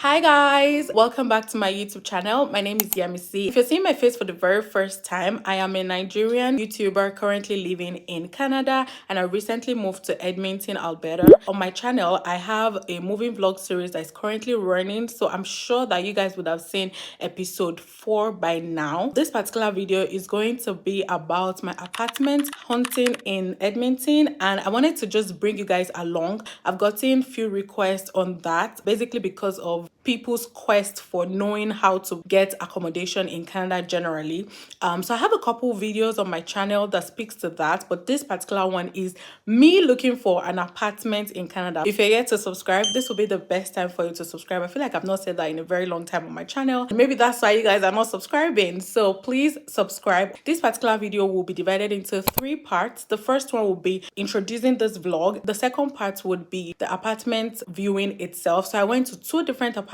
Hi guys, welcome back to my YouTube channel. My name is Yemisi. If you're seeing my face for the very first time, I am a Nigerian YouTuber currently living in Canada, and I recently moved to Edmonton, Alberta. On my channel, I have a moving vlog series that is currently running, so I'm sure that you guys would have seen episode 4 by now. This particular video is going to be about my apartment hunting in Edmonton, and I wanted to just bring you guys along. I've gotten few requests on that, basically because of people's quest for knowing how to get accommodation in Canada generally. So I have a couple videos on my channel that speaks to that, but this particular one is me looking for an apartment in Canada. If you're yet to subscribe, this will be the best time for you to subscribe. I feel like I've not said that in a very long time on my channel. Maybe that's why you guys are not subscribing. So please subscribe. This particular video will be divided into 3 parts. The first one will be introducing this vlog. The second part would be the apartment viewing itself. So I went to 2 different apartments.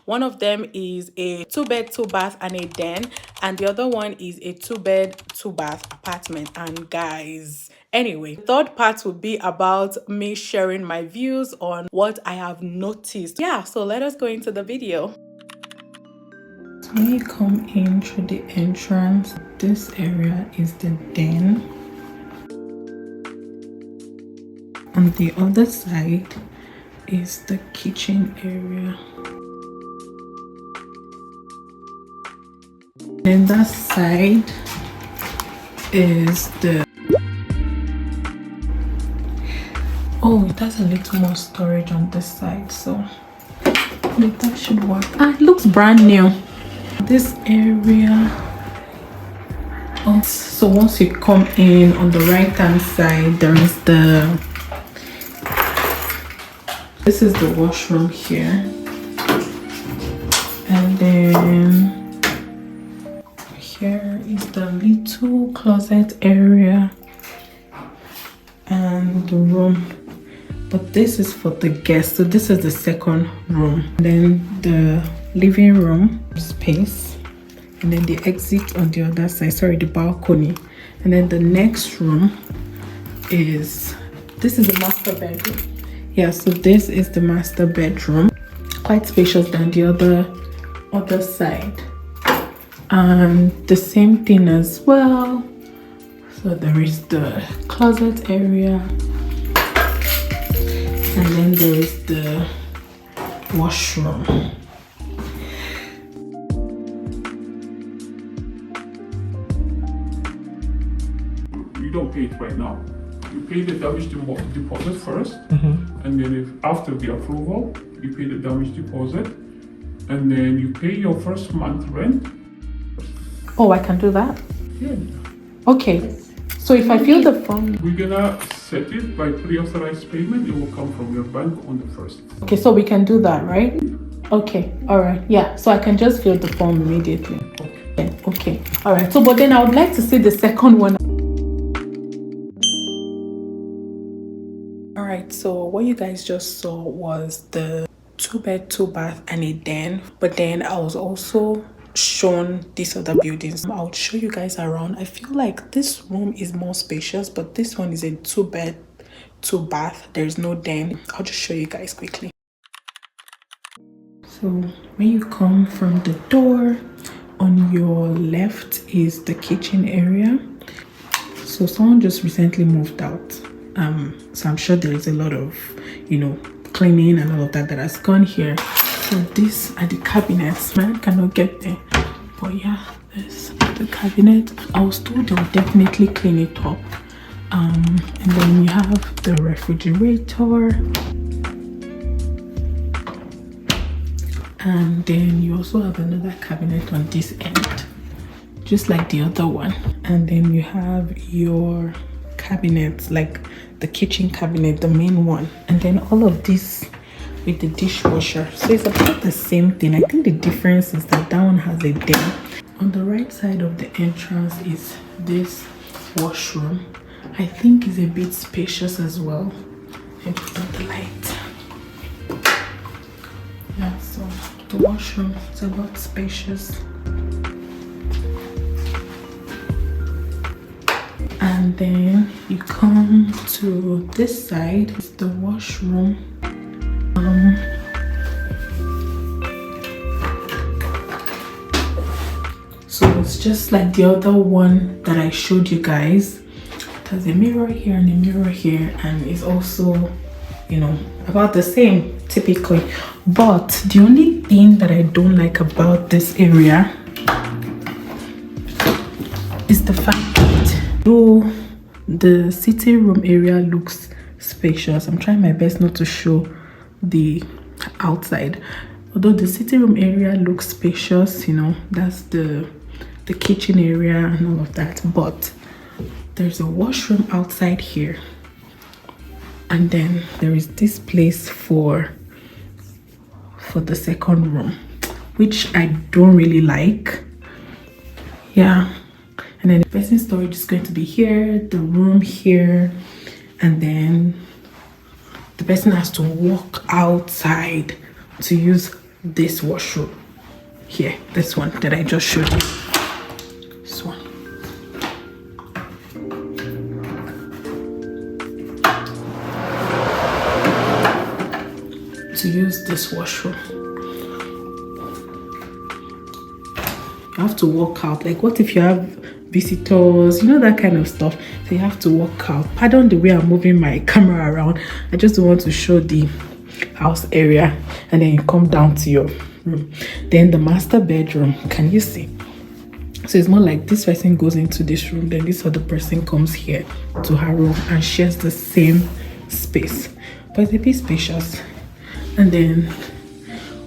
One of them is a 2-bed 2-bath and a den, and the other one is a 2-bed 2-bath apartment. And guys, anyway, the third part will be about me sharing my views on what I have noticed. Yeah, so let us go into the video. So when you come in through the entrance, this area is the den. On the other side is the kitchen area. Then that side is the... oh, it has a little more storage on this side, so that should work. Ah, it looks brand new. This area. Oh, so once you come in, on the right hand side there is the... this is the washroom here, and then here is the little closet area and the room, but this is for the guests, so this is the second room. And then the living room space, and then the exit on the other side, sorry, the balcony. And then the next room is, this is the master bedroom. Yeah, so this is the master bedroom, quite spacious than the other side, and the same thing as well. So there is the closet area, and then there is the washroom. You don't pay it right now. You pay the damage deposit first, and then if after the approval, you pay the damage deposit, and then you pay your first month rent. Oh, I can do that? Yeah. Okay. So if I fill the form... we're gonna set it by pre-authorized payment. It will come from your bank on the first. okay, so we can do that, right? Okay, all right. Yeah, so I can just fill the form immediately. Okay, all right. So but then I would like to see the second one. All right, so what you guys just saw was the 2-bed 2-bath and a den, but then I was also shown these other buildings. I'll show you guys around. I feel like this room is more spacious, but this one is a 2-bed 2-bath. There's no den. I'll just show you guys quickly. So when you come from the door, on your left is the kitchen area. So someone just recently moved out, so I'm sure there is a lot of, you know, cleaning and all of that has gone here. So these are the cabinets. Man, cannot get there, but yeah, there's the cabinet. I was told they will definitely clean it up. And then you have the refrigerator, and then you also have another cabinet on this end, just like the other one. And then you have your cabinets, like the kitchen cabinet, the main one, and then all of this with the dishwasher. So it's about the same thing. I think the difference is that that one has a den. On the right side of the entrance is this washroom. I think it's a bit spacious as well. And put on the light. Yeah, so the washroom is about spacious. And then you come to this side, it's the washroom. just like the other one that I showed you guys. There's a mirror here and a mirror here, and it's also, you know, about the same typically. But the only thing that I don't like about this area is the fact that though the sitting room area looks spacious, I'm trying my best not to show the outside. Although the sitting room area looks spacious, you know, that's the kitchen area and all of that, but there's a washroom outside here, and then there is this place for the second room, which I don't really like. Yeah, and then the person storage is going to be here, the room here, and then the person has to walk outside to use this washroom here, this one that I just showed you. This one. To use this washroom, you have to walk out. Like, what if you have visitors, you know, that kind of stuff? So you have to walk out. Pardon the way I'm moving my camera around, I just want to show the house area. And then you come down to your room. Then the master bedroom, can you see? So it's more like this person goes into this room, then this other person comes here to her room and shares the same space, but it's a bit spacious. And then,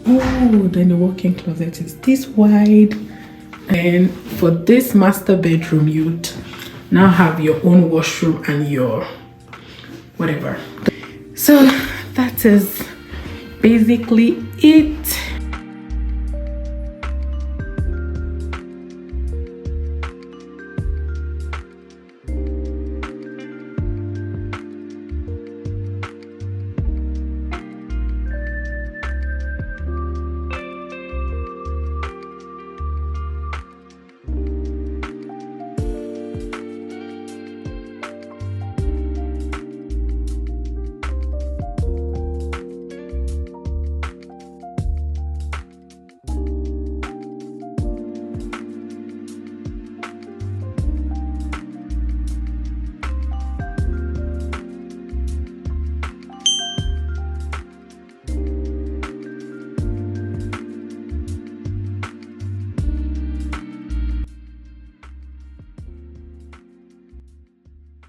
oh, then the walk-in closet is this wide. And for this master bedroom, you'd now have your own washroom and your whatever. So that is basically it.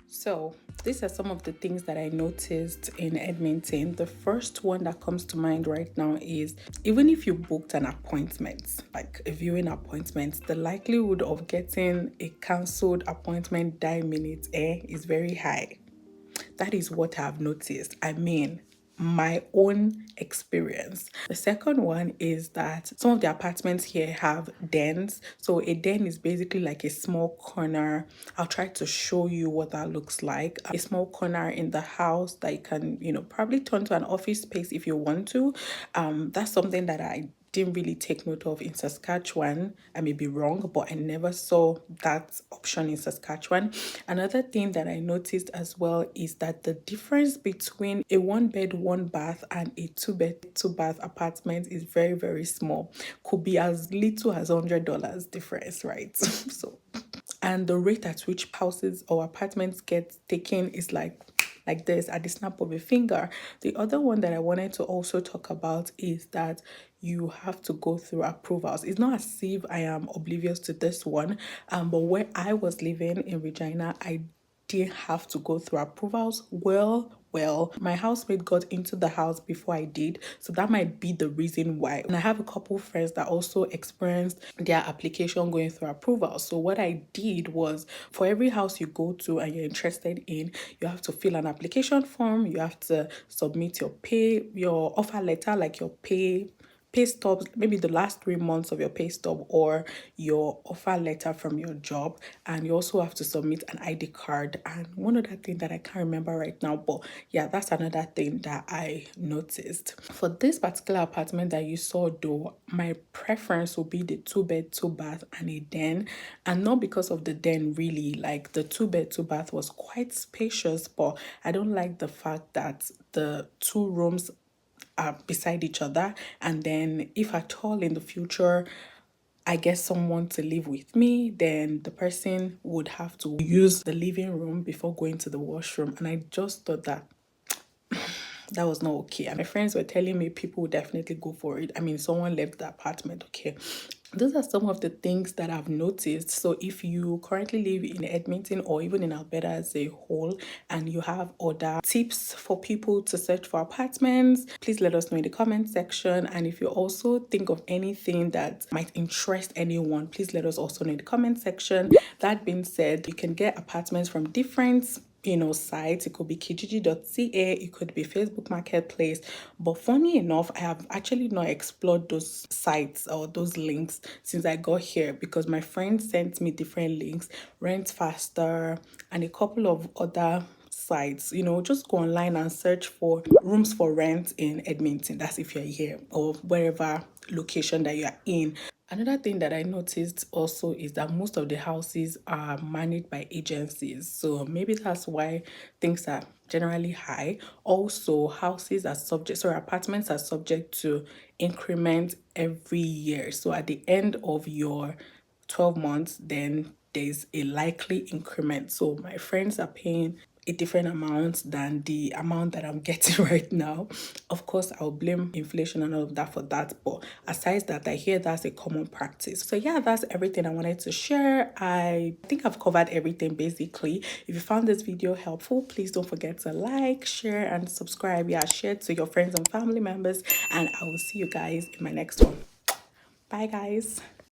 So these are some of the things that I noticed in Edmonton. The first one that comes to mind right now is, even if you booked an appointment, like a viewing appointment, the likelihood of getting a cancelled appointment die minute is very high. That is what I've noticed. I mean, my own experience. The second one is that some of the apartments here have dens. So a den is basically like a small corner. I'll try to show you what that looks like. A small corner in the house that you can, you know, probably turn to an office space if you want to. That's something that I didn't really take note of in Saskatchewan. I may be wrong, but I never saw that option in Saskatchewan. Another thing that I noticed as well is that the difference between a 1-bed, 1-bath and a 2-bed, 2-bath apartment is very, very small. Could be as little as $100 difference, right? So, and the rate at which houses or apartments get taken is like this at the snap of a finger. The other one that I wanted to also talk about is that you have to go through approvals. It's not as if I am oblivious to this one, but where I was living in Regina, I didn't have to go through approvals. Well, my housemate got into the house before I did, so that might be the reason why. And I have a couple friends that also experienced their application going through approvals. So what I did was, for every house you go to and you're interested in, you have to fill an application form, you have to submit your offer letter, like your pay stubs, maybe the last 3 months of your pay stub or your offer letter from your job, and you also have to submit an ID card and one other thing that I can't remember right now, but yeah, that's another thing that I noticed. For this particular apartment that you saw though, my preference would be the 2-bed, 2-bath and a den, and not because of the den really. Like, the 2-bed, 2-bath was quite spacious, but I don't like the fact that the 2 rooms are beside each other, and then if at all in the future I get someone to live with me, then the person would have to use the living room before going to the washroom. And I just thought that was not okay. And my friends were telling me people would definitely go for it. I mean, someone left the apartment, okay. Those are some of the things that I've noticed. So if you currently live in Edmonton or even in Alberta as a whole, and you have other tips for people to search for apartments, please let us know in the comment section. And if you also think of anything that might interest anyone, please let us also know in the comment section. That being said, you can get apartments from different sites. It could be kijiji.ca, it could be Facebook Marketplace. But funny enough, I have actually not explored those sites or those links since I got here, because my friend sent me different links, Rent Faster and a couple of other sites. Just go online and search for rooms for rent in Edmonton. That's if you're here or wherever location that you're in. Another thing that I noticed also is that most of the houses are managed by agencies. So maybe that's why things are generally high. Also, apartments are subject to increment every year. So at the end of your 12 months, then there's a likely increment. So my friends are paying a different amount than the amount that I'm getting right now. Of course, I'll blame inflation and all of that for that. But aside that, I hear that's a common practice. So yeah, that's everything I wanted to share. I think I've covered everything basically. If you found this video helpful, please don't forget to like, share, and subscribe. Yeah, share to your friends and family members. And I will see you guys in my next one. Bye, guys.